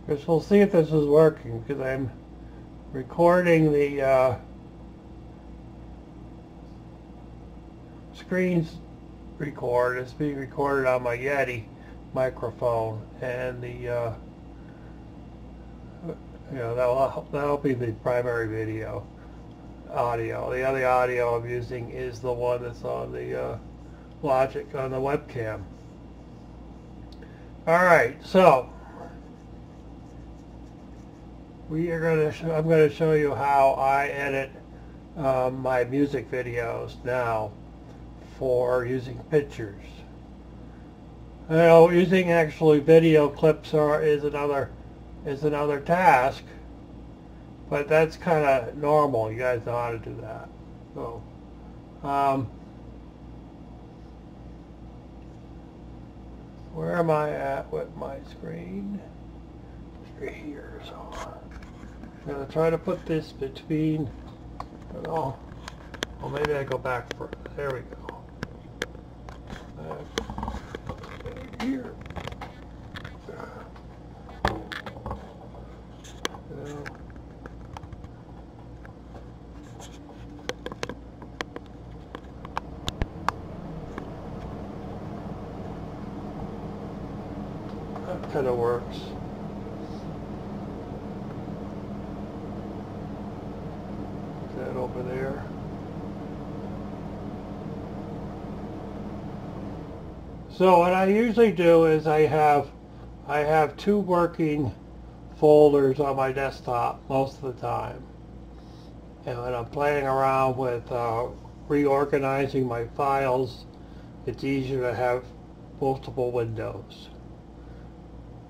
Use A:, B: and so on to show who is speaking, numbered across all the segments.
A: Because we'll see if this is working, because I'm recording the screens record. It's being recorded on my Yeti microphone, and the that'll be the primary video audio. The other audio I'm using is the one that's on the Logic on the webcam. All right, so I'm going to show you how I edit my music videos now for using pictures. You know, using actually video clips is another task, but that's kind of normal. You guys know how to do that. So, where am I at with my screen? Right here. So I'm going to try to put this between, well, maybe I go back for, there we go. Here. That kind of works. That over there. So what I usually do is I have two working folders on my desktop most of the time, and when I'm playing around with reorganizing my files, it's easier to have multiple windows.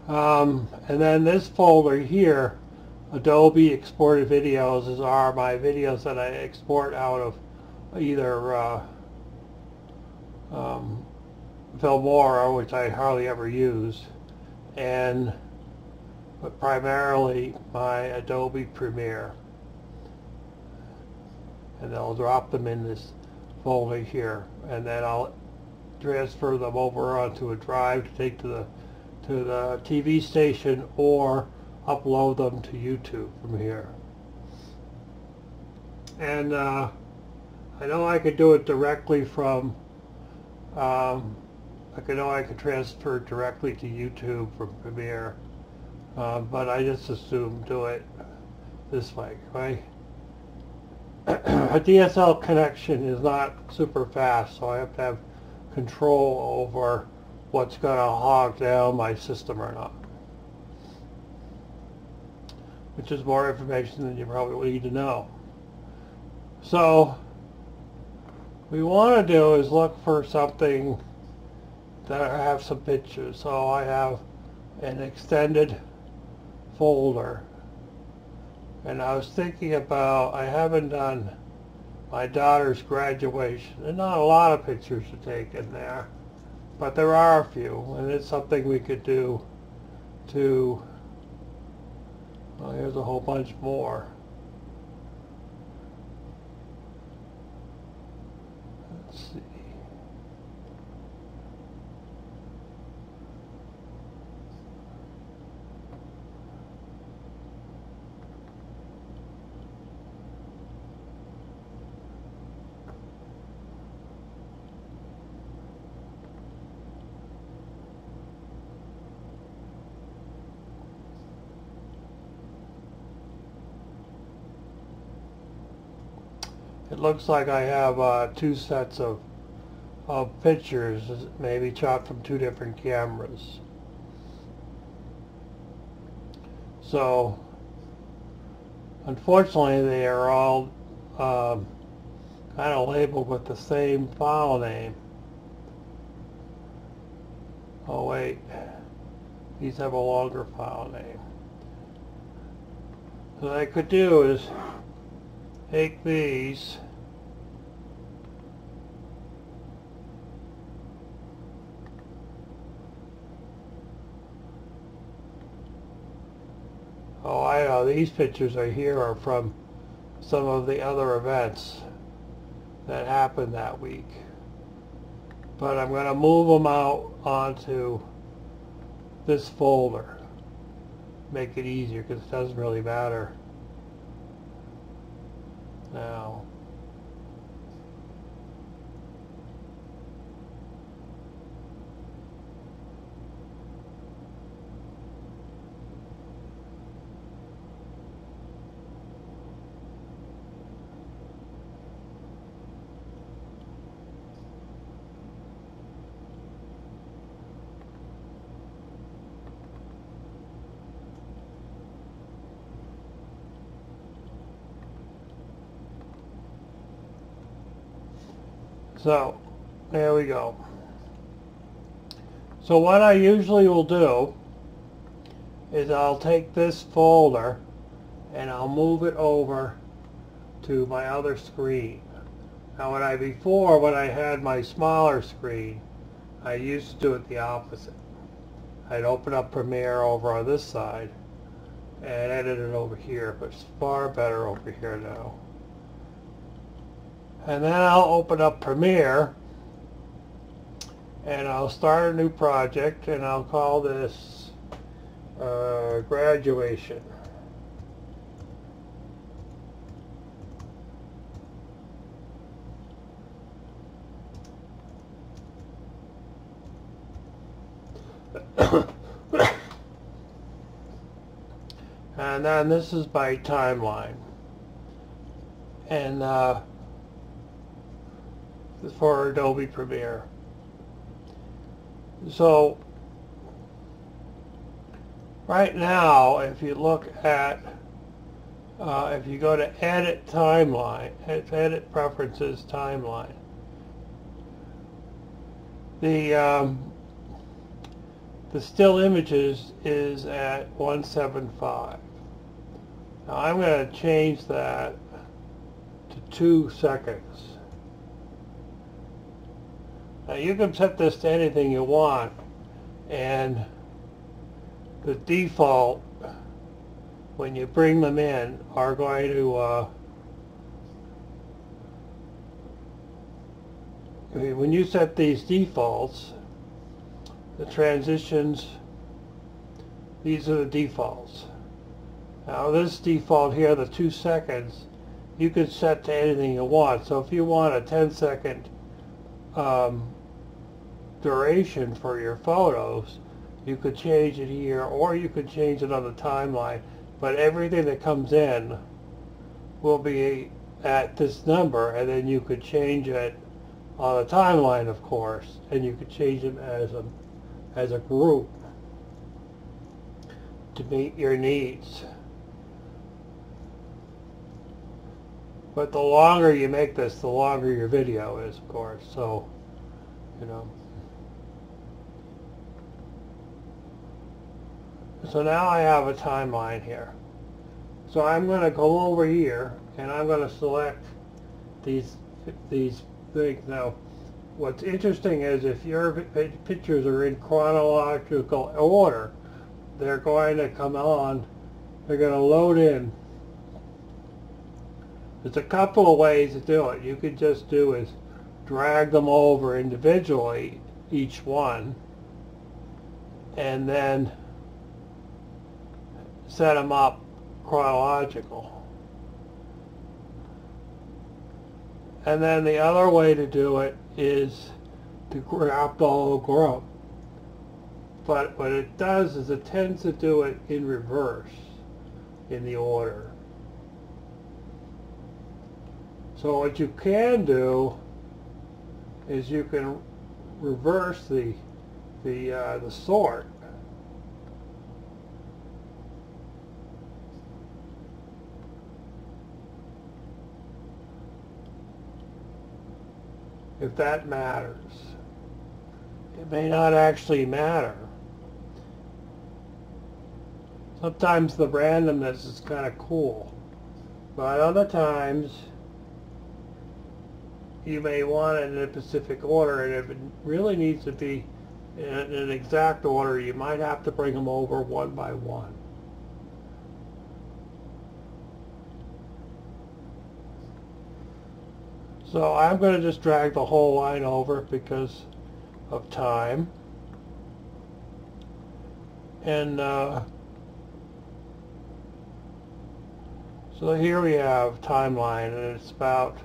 A: And then this folder here, Adobe exported videos, are my videos that I export out of either Filmora, which I hardly ever use, but primarily my Adobe Premiere. And I'll drop them in this folder here, and then I'll transfer them over onto a drive to take to the TV station, or upload them to YouTube from here. And I know I could do it directly from, I could transfer directly to YouTube from Premiere, but I just assume do it this way, right? A DSL connection is not super fast, so I have to have control over what's going to hog down my system or not, which is more information than you probably need to know. So what we want to do is look for something that I have some pictures. So I have an extended folder, and I was thinking about, I haven't done my daughter's graduation, and not a lot of pictures to take in there, but there are a few, and it's something we could do to, well, here's a whole bunch more. Let's see. It looks like I have two sets of pictures, maybe shot from two different cameras. So, unfortunately, they are all kind of labeled with the same file name. Oh wait, these have a longer file name. So what I could do is take these, oh, I know, these pictures are from some of the other events that happened that week. but I'm going to move them out onto this folder. Make it easier because it doesn't really matter now. So, there we go. So what I usually will do is I'll take this folder and I'll move it over to my other screen. Now when I had my smaller screen, I used to do it the opposite. I'd open up Premiere over on this side and edit it over here, but it's far better over here now. And then I'll open up Premiere and I'll start a new project and I'll call this graduation. And then this is my timeline. And for Adobe Premiere. So right now, if you look at, if you go to Edit Timeline, Edit Preferences Timeline, the still images is at 175. Now I'm going to change that to 2 seconds. Now you can set this to anything you want, and the default, when you bring them in, are going to, when you set these defaults, the transitions, these are the defaults. Now this default here, the 2 seconds, you could set to anything you want. So if you want a 10-second duration for your photos, you could change it here, or you could change it on the timeline, but everything that comes in will be at this number, and then you could change it on the timeline, of course, and you could change them as a group to meet your needs. But the longer you make this, the longer your video is, of course, so you know. So now I have a timeline here. So I'm going to go over here and I'm going to select these things. Now, what's interesting is if your pictures are in chronological order, they're going to come on, they're going to load in. There's a couple of ways to do it. You could just do is drag them over individually, each one, and then set them up chronological. And then the other way to do it is to grab the whole group. But what it does is it tends to do it in reverse in the order. So what you can do is you can reverse the sort. If that matters. It may not actually matter. Sometimes the randomness is kind of cool, but other times you may want it in a specific order, and if it really needs to be in an exact order, you might have to bring them over one by one. So I'm going to just drag the whole line over because of time. And so here we have timeline, and it's about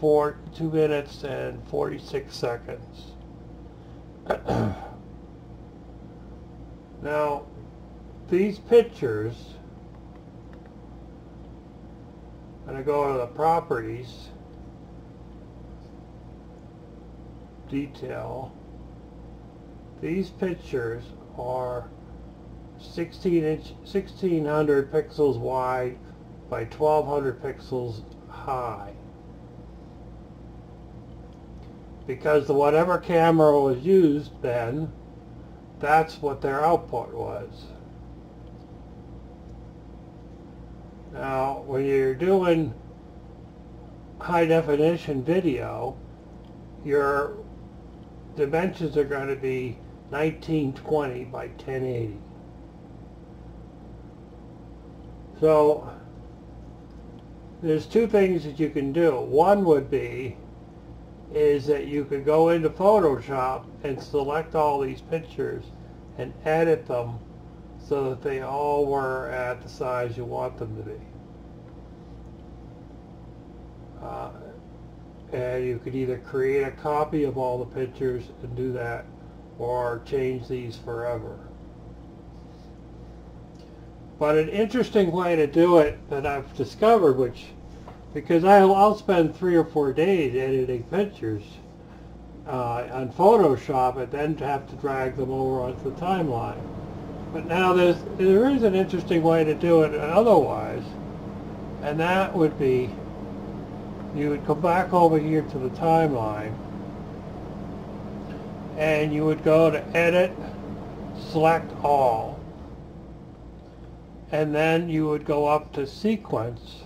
A: 2 minutes and 46 seconds. Now, these pictures, I'm going to go to the properties, detail. These pictures are 1600 pixels wide by 1200 pixels high. Because whatever camera was used then, that's what their output was. Now, when you're doing high definition video, your dimensions are going to be 1920 by 1080. So there's two things that you can do. One would be is that you could go into Photoshop and select all these pictures and edit them so that they all were at the size you want them to be. And you could either create a copy of all the pictures and do that, or change these forever. But an interesting way to do it that I've discovered, because I'll spend 3 or 4 days editing pictures on Photoshop and then have to drag them over onto the timeline. But now there is an interesting way to do it otherwise, and that would be you would come back over here to the timeline and you would go to Edit, select All, and then you would go up to Sequence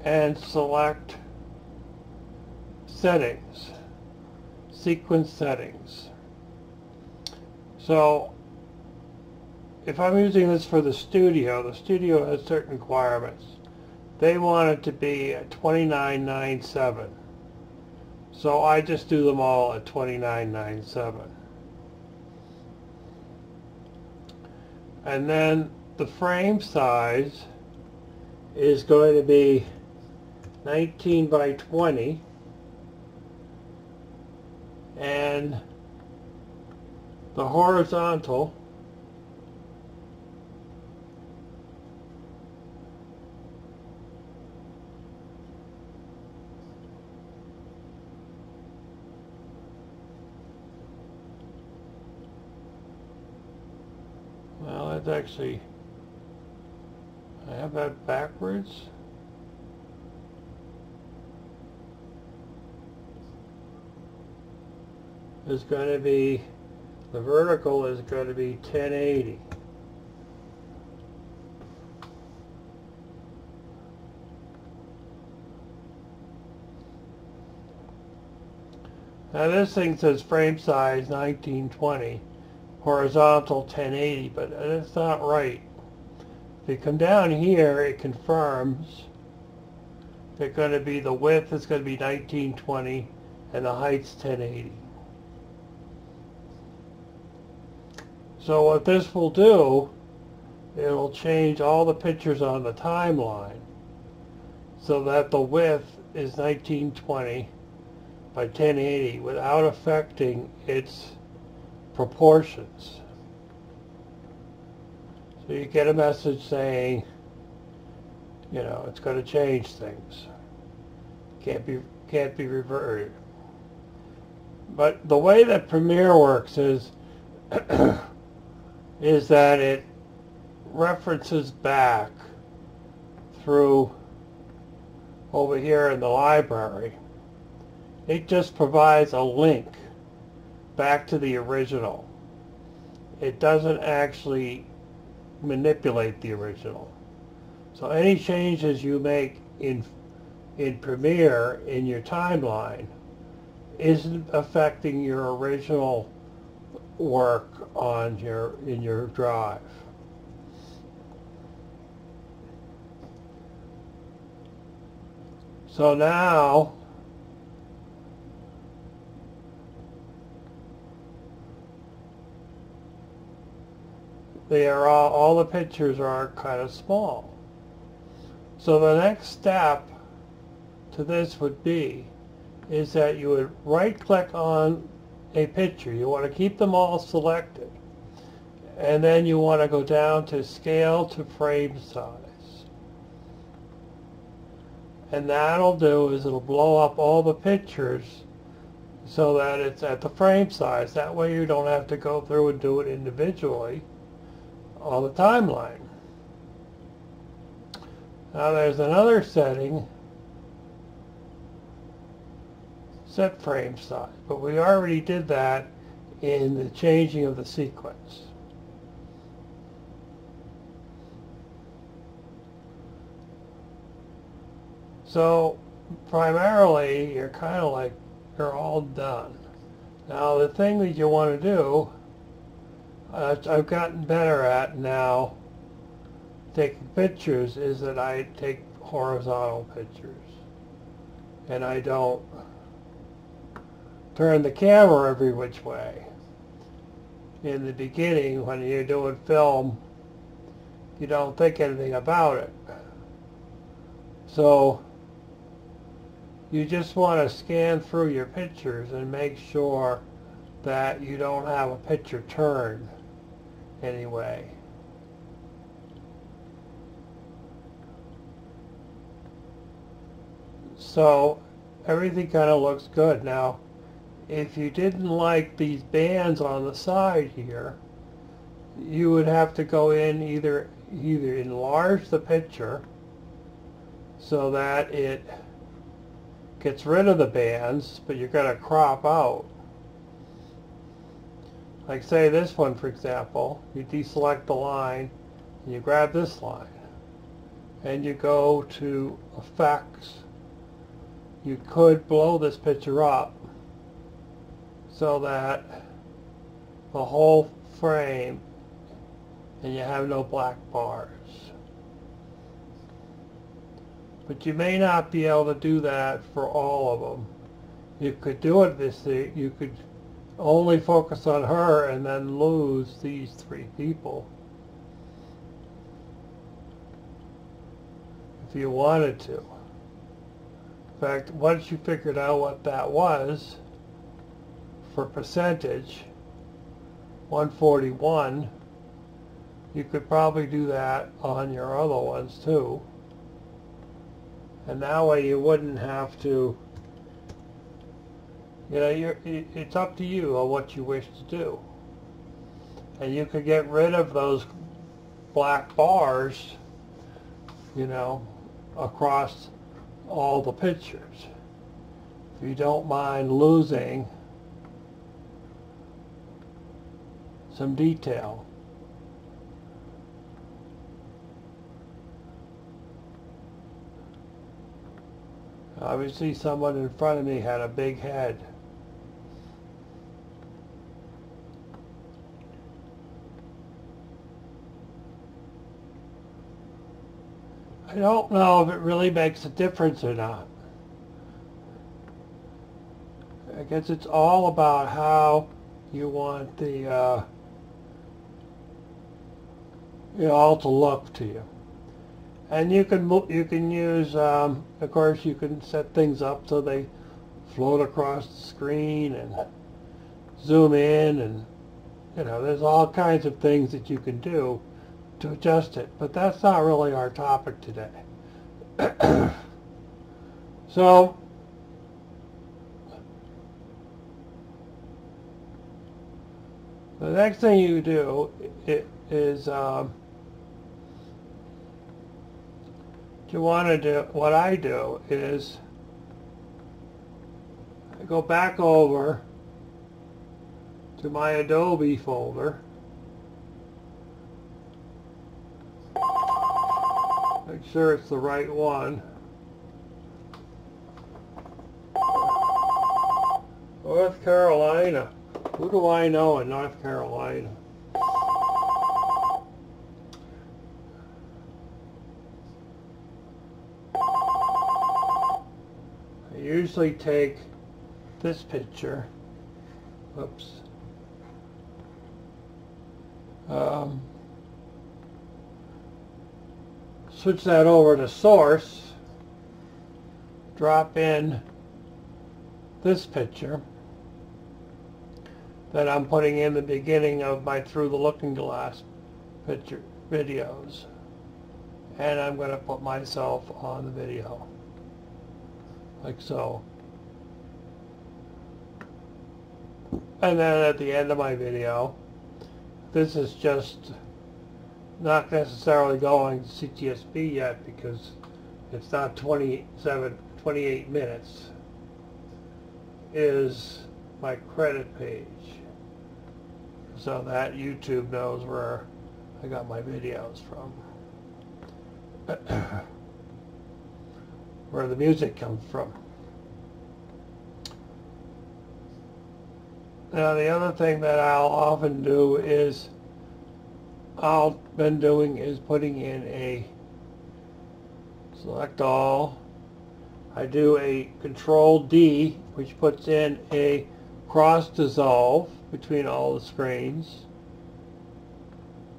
A: and select Settings, Sequence Settings. So if I'm using this for the studio has certain requirements. They want it to be at 2997. So I just do them all at 2997. And then the frame size is going to be 19 by 20. And the horizontal actually, I have that backwards. Is going to be, the vertical is going to be 1080. Now this thing says frame size 1920. Horizontal 1080, but that's not right. If you come down here, it confirms that going to be the width is going to be 1920 and the height's 1080. So what this will do, it will change all the pictures on the timeline so that the width is 1920 by 1080 without affecting its proportions. So you get a message saying, you know, it's going to change things. Can't be reverted. But the way that Premiere works is is that it references back through over here in the library. It just provides a link back to the original. It doesn't actually manipulate the original. So any changes you make in Premiere in your timeline isn't affecting your original work on in your drive. So now all the pictures are kind of small. So the next step to this would be is that you would right click on a picture. You want to keep them all selected. And then you want to go down to scale to frame size. And that'll do is it'll blow up all the pictures so that it's at the frame size. That way you don't have to go through and do it individually on the timeline. Now there's another setting, set frame size, but we already did that in the changing of the sequence. So primarily you're kind of like you're all done. Now the thing that you want to do, I've gotten better at now taking pictures, is that I take horizontal pictures and I don't turn the camera every which way. In the beginning, when you're doing film, you don't think anything about it. So you just want to scan through your pictures and make sure that you don't have a picture turned anyway. So everything kind of looks good. Now, if you didn't like these bands on the side here, you would have to go in either enlarge the picture so that it gets rid of the bands, but you're going to crop out. Like say this one, for example, you deselect the line and you grab this line and you go to effects. You could blow this picture up so that the whole frame and you have no black bars. But you may not be able to do that for all of them. You could do it this way. You could only focus on her and then lose these three people if you wanted to. In fact, once you figured out what that was for percentage, 141, you could probably do that on your other ones too. And that way you wouldn't have to, you know, it's up to you on what you wish to do. And you could get rid of those black bars, you know, across all the pictures. If you don't mind losing some detail. Obviously someone in front of me had a big head. I don't know if it really makes a difference or not. I guess it's all about how you want the it all to look to you. And you can use, of course, you can set things up so they float across the screen and zoom in, and you know, there's all kinds of things that you can do to adjust it. But that's not really our topic today. So the next thing you do is you want to do, what I do is I go back over to my Adobe folder, make sure it's the right one. North Carolina. Who do I know in North Carolina? I usually take this picture. Whoops. switch that over to source, drop in this picture that I'm putting in the beginning of my Through the Looking Glass picture videos, and I'm going to put myself on the video like so. And then at the end of my video, this is just not necessarily going to CTSB yet because it's not 28 minutes, is my credit page, so that YouTube knows where I got my videos from, where the music comes from. Now the other thing that I'll often do is putting in a select all. I do a Control D, which puts in a cross dissolve between all the screens,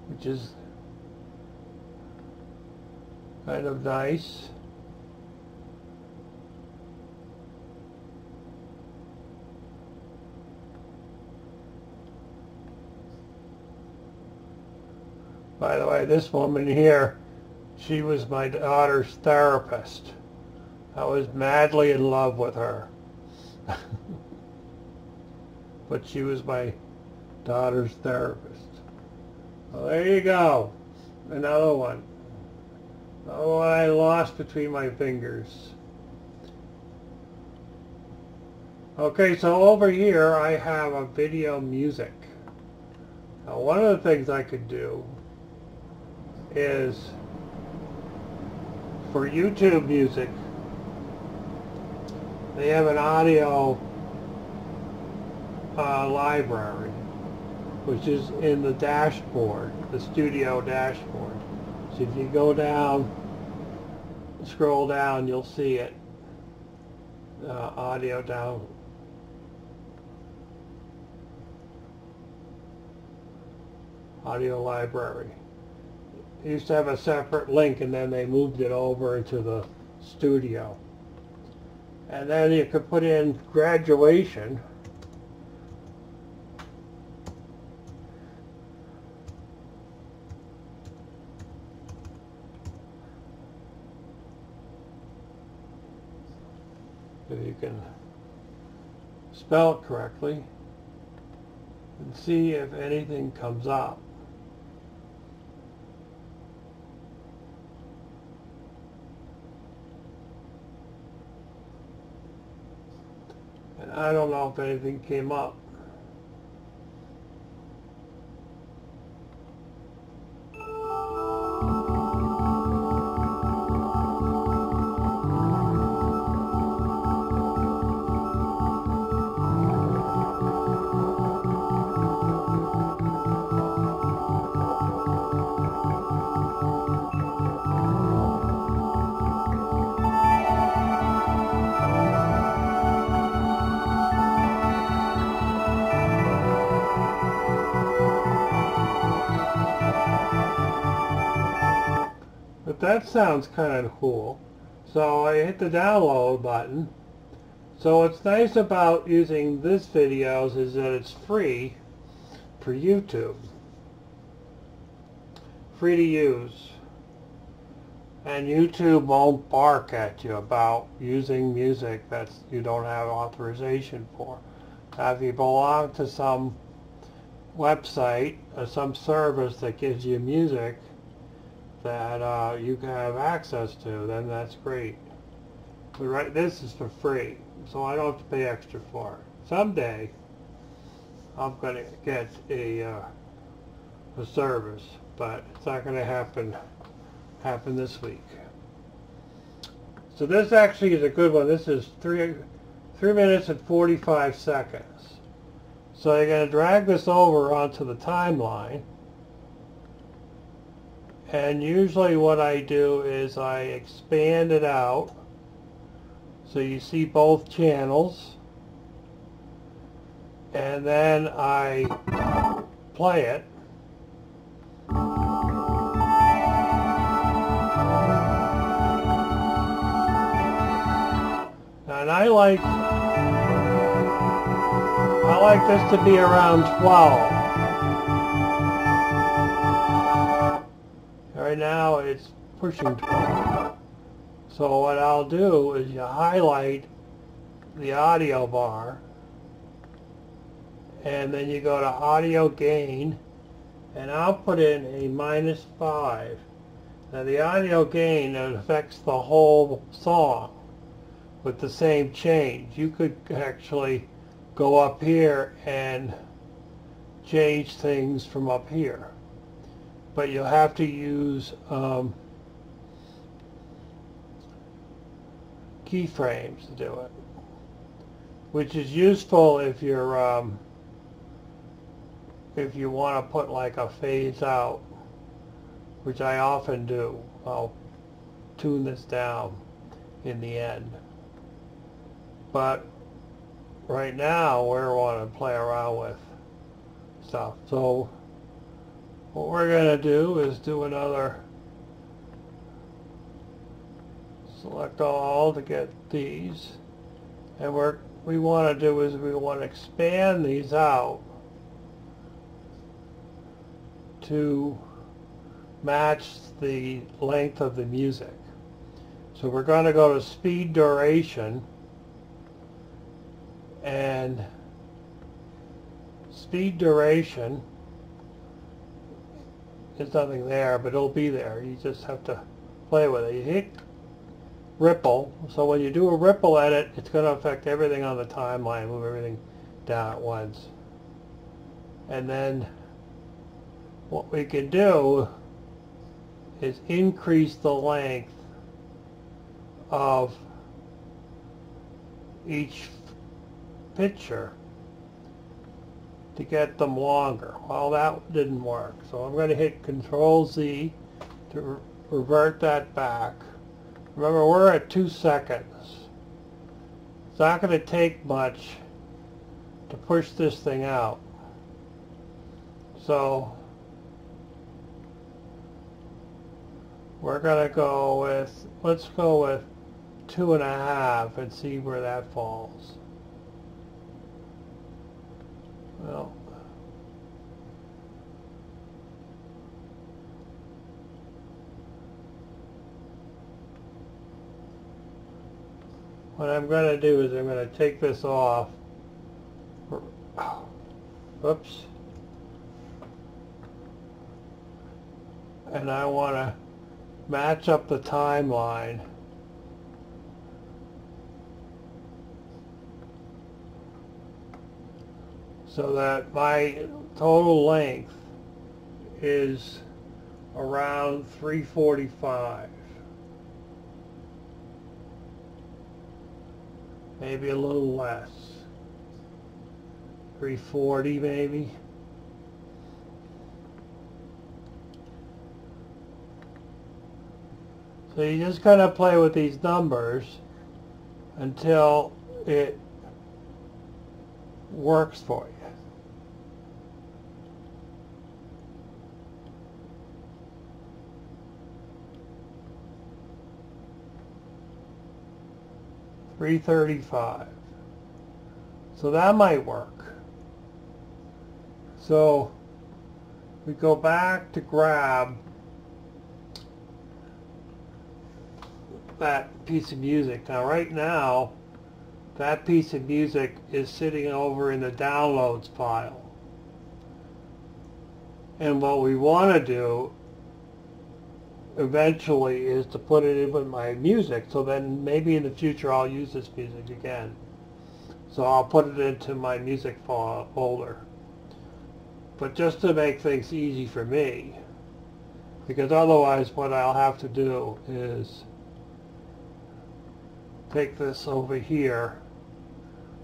A: which is kind of nice. By the way, this woman here, she was my daughter's therapist. I was madly in love with her. But she was my daughter's therapist. Well, there you go. Another one. Another one I lost between my fingers. Okay, so over here I have a video music. Now one of the things I could do is for YouTube music, they have an audio library, which is in the dashboard, the studio dashboard. So if you go down, scroll down, you'll see it, audio down. Audio library. It used to have a separate link, and then they moved it over into the studio. And then you could put in graduation. If you can spell it correctly, and see if anything comes up. And I don't know if anything came up. But that sounds kind of cool. So I hit the download button. So what's nice about using this videos is that it's free for YouTube. Free to use. And YouTube won't bark at you about using music that you don't have authorization for. Now if you belong to some website or some service that gives you music that you can have access to, then that's great. But this is for free, so I don't have to pay extra for it. Someday I'm going to get a service, but it's not going to happen this week. So this actually is a good one. This is 3 minutes and 45 seconds. So you're going to drag this over onto the timeline. And usually what I do is I expand it out so you see both channels, and then I play it. And I like this to be around 12. Right now it's pushing 12. So what I'll do is you highlight the audio bar, and then you go to audio gain, and I'll put in a -5. Now the audio gain affects the whole song with the same change. You could actually go up here and change things from up here, but you'll have to use keyframes to do it, which is useful if you're if you want to put like a phase out, which I often do. I'll tune this down in the end, but right now we want to play around with stuff. So what we're going to do is do another select all to get these, and what we want to do is we want to expand these out to match the length of the music. So we're going to go to speed duration, and speed duration, there's nothing there, but it'll be there. You just have to play with it. You hit ripple. So when you do a ripple edit, it's going to affect everything on the timeline, move everything down at once. And then what we can do is increase the length of each picture to get them longer. Well, that didn't work, so I'm going to hit Control Z to revert that back. Remember, we're at 2 seconds. It's not going to take much to push this thing out. So we're going to go with, let's go with 2.5 and see where that falls. Well, what I'm going to do is I'm going to take this off. Oops. And I want to match up the timeline. So that my total length is around 345. Maybe a little less. 340 maybe. So you just kind of play with these numbers until it works for you. $335. So that might work. So we go back to grab that piece of music. Now right now that piece of music is sitting over in the downloads file. And what we want to do eventually is to put it in with my music, so then maybe in the future I'll use this music again. So I'll put it into my music folder. But just to make things easy for me, because otherwise what I'll have to do is take this over here.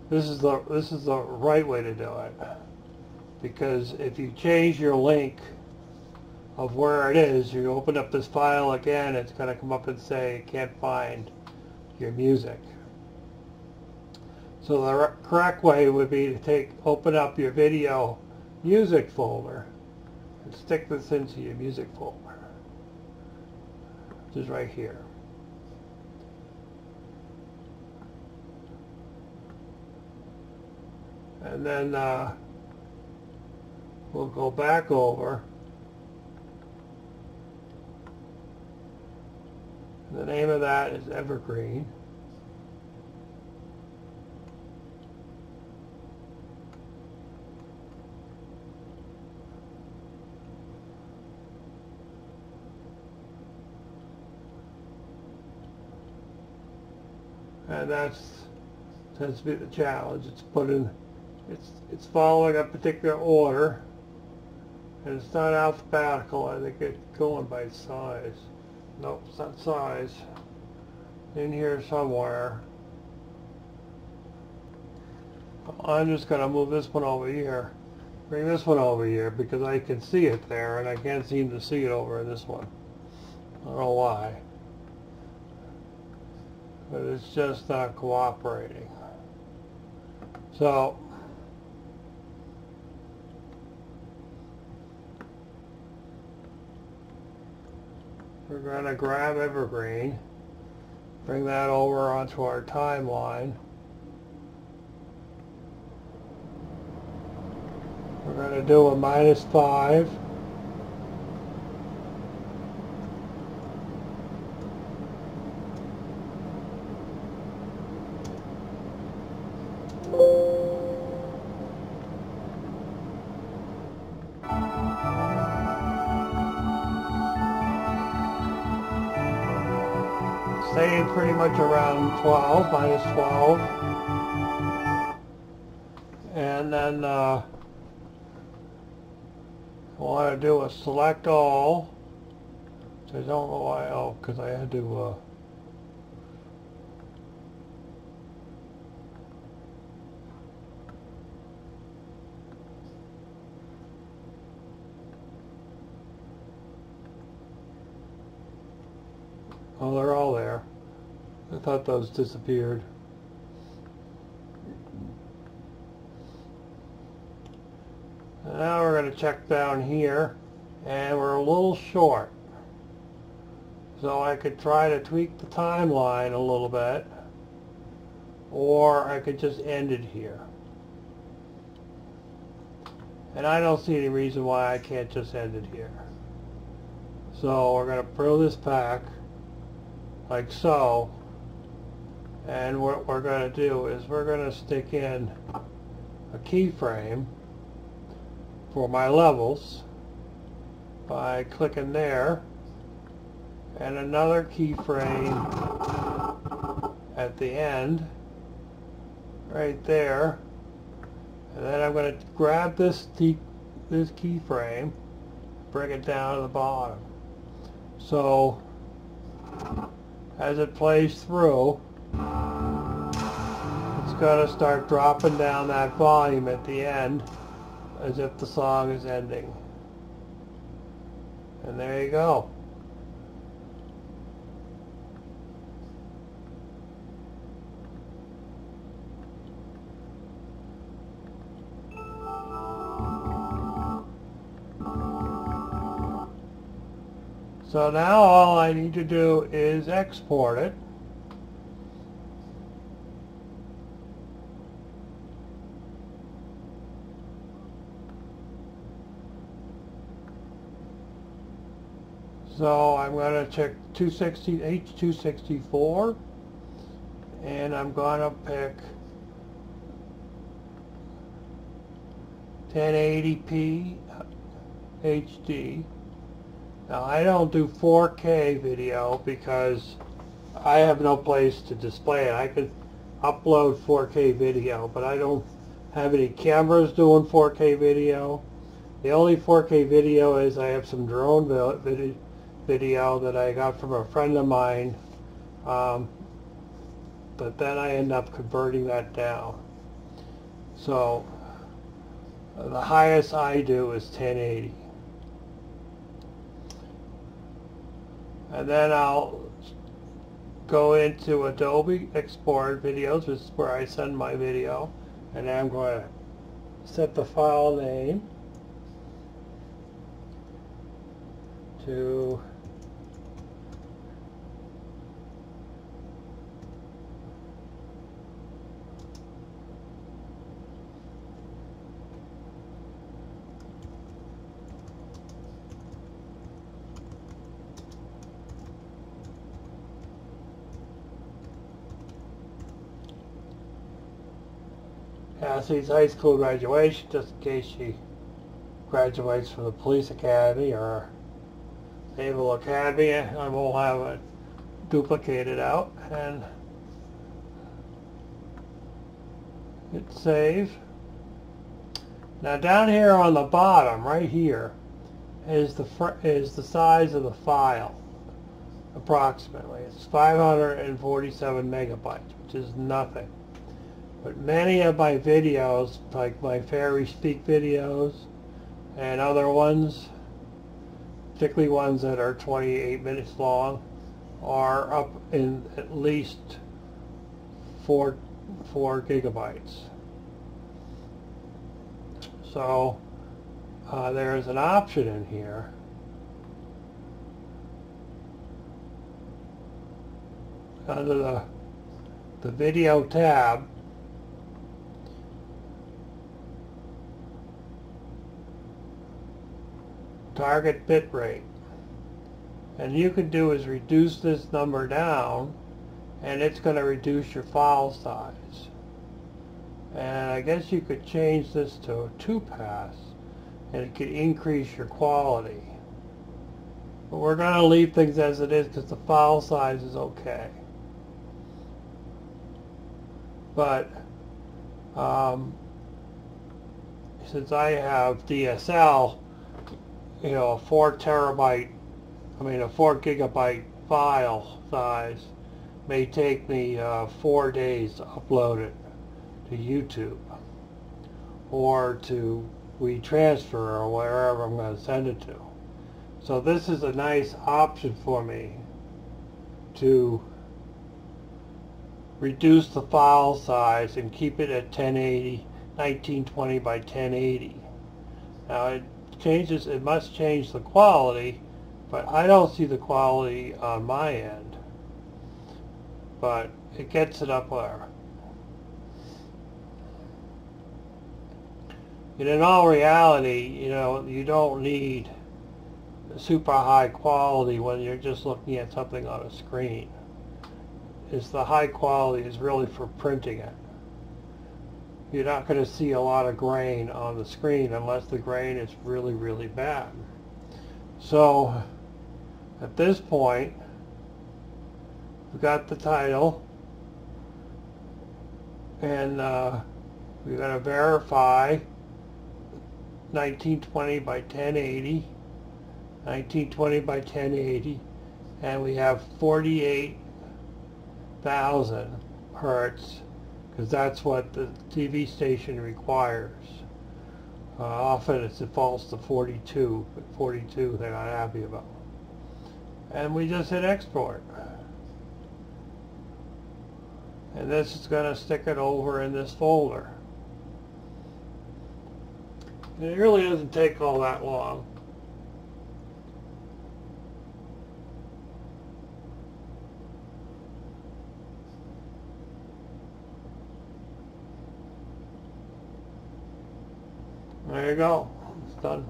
A: This is the right way to do it, because if you change your link of where it is, you open up this file again, it's going to come up and say it can't find your music. So the correct way would be to open up your video music folder and stick this into your music folder, which is right here. And then we'll go back over. The name of that is Evergreen. And that's tends to be the challenge. It's following a particular order, and it's not alphabetical. I think it's going by size. Nope, it's not size. In here somewhere. I'm just going to move this one over here. Bring this one over here because I can see it there, and I can't seem to see it over in this one. I don't know why. But it's just not cooperating. So we're going to grab Evergreen, bring that over onto our timeline. We're going to do a -5. Staying pretty much around 12, -12. And then I want to do a select all. So I don't know why, because I had to oh, they're all there. I thought those disappeared. And now we're going to check down here, and we're a little short. So I could try to tweak the timeline a little bit, or I could just end it here. And I don't see any reason why I can't just end it here. So we're going to peel this back like so, and what we're going to do is we're going to stick in a keyframe for my levels by clicking there, and another keyframe at the end right there, and then I'm going to grab this keyframe, bring it down to the bottom. So as it plays through, it's going to start dropping down that volume at the end as if the song is ending. And there you go. So now all I need to do is export it. So I'm going to check H264, and I'm going to pick 1080p HD. Now I don't do 4K video because I have no place to display it. I could upload 4K video, but I don't have any cameras doing 4K video. The only 4K video is I have some drone video that I got from a friend of mine, but then I end up converting that down. So the highest I do is 1080. And then I'll go into Adobe Export Videos, which is where I send my video, and I'm going to set the file name to Cassie's high school graduation, just in case she graduates from the police academy or Naval Academy. I will have it duplicated out and hit save. Now down here on the bottom, right here, is the size of the file, approximately. It's 547 megabytes, which is nothing. But many of my videos, like my Fairy Speak videos and other ones, particularly ones that are 28 minutes long, are up in at least 4 gigabytes. So there's an option in here under the video tab. Target bit rate, and you can do is reduce this number down, and it's going to reduce your file size. And I guess you could change this to a 2-pass, and it could increase your quality. But we're going to leave things as it is because the file size is okay. But since I have DSL, you know, a 4 gigabyte file size may take me 4 days to upload it to YouTube or to WeTransfer or wherever I'm going to send it to. So this is a nice option for me to reduce the file size and keep it at 1080, 1920 by 1080. Now it must change the quality, but I don't see the quality on my end. But it gets it up there. And in all reality, you know, you don't need super high quality when you're just looking at something on a screen. The high quality is really for printing it. You're not going to see a lot of grain on the screen unless the grain is really, really bad. So at this point, we've got the title, and we're going to verify 1920 by 1080, 1920 by 1080, and we have 48,000 hertz, because that's what the TV station requires. Often it defaults to 42, but 42 they're not happy about. And we just hit export. And this is going to stick it over in this folder. And it really doesn't take all that long. There you go. It's done.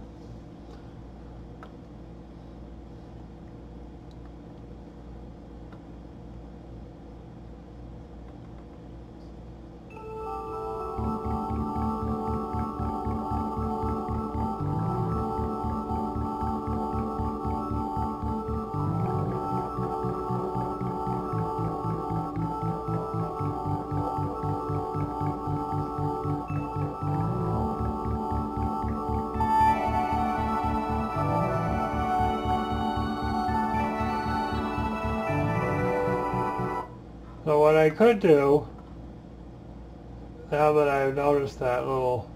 A: So what I could do, now that I've noticed that little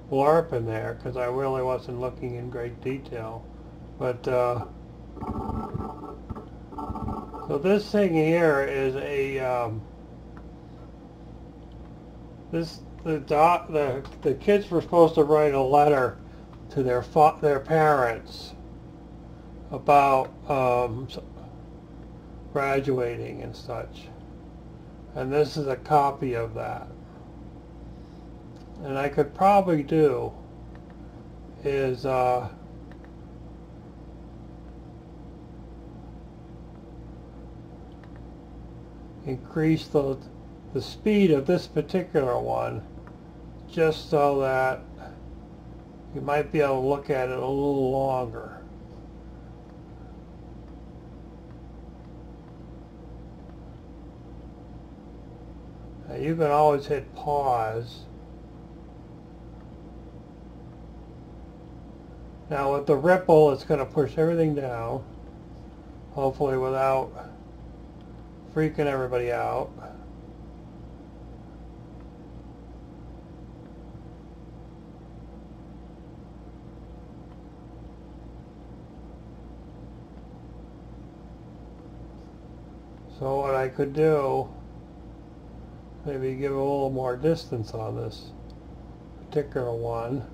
A: blurb in there, because I really wasn't looking in great detail, but so this thing here is a the kids were supposed to write a letter to their parents about graduating and such, and this is a copy of that. And I could probably do is increase the speed of this particular one just so that you might be able to look at it a little longer. Now you can always hit pause. Now with the ripple, it's going to push everything down, hopefully without freaking everybody out. So what I could do, maybe give a little more distance on this particular one.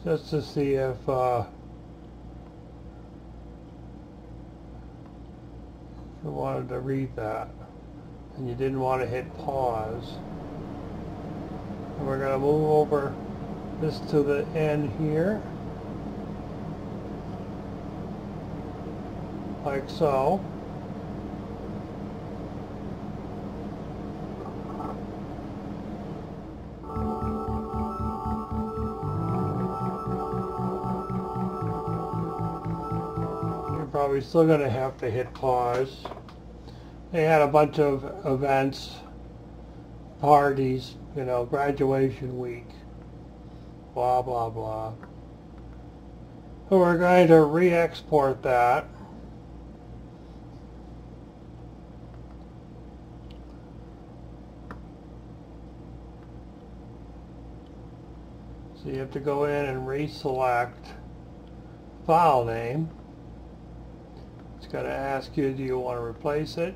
A: Just to see if you wanted to read that and you didn't want to hit pause. And we're going to move over this to the end here, like so. Probably still going to have to hit pause. They had a bunch of events, parties, you know, graduation week, blah, blah, blah. So we're going to re-export that. So you have to go in and reselect file name. It's going to ask you, do you want to replace it?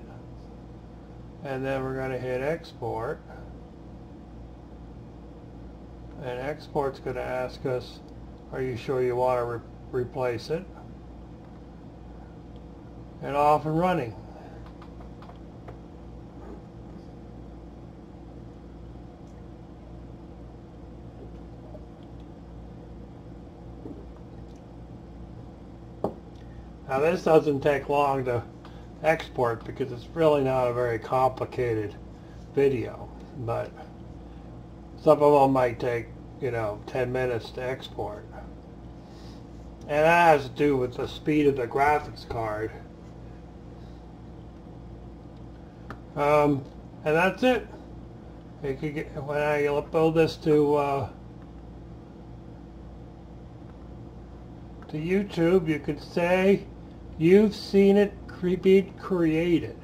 A: And then we're going to hit export. And export's going to ask us, are you sure you want to replace it? And off and running. Now this doesn't take long to export because it's really not a very complicated video, but some of them might take, you know, 10 minutes to export. And that has to do with the speed of the graphics card. And that's it. You could get, when I upload this to YouTube, you could say you've seen it be created.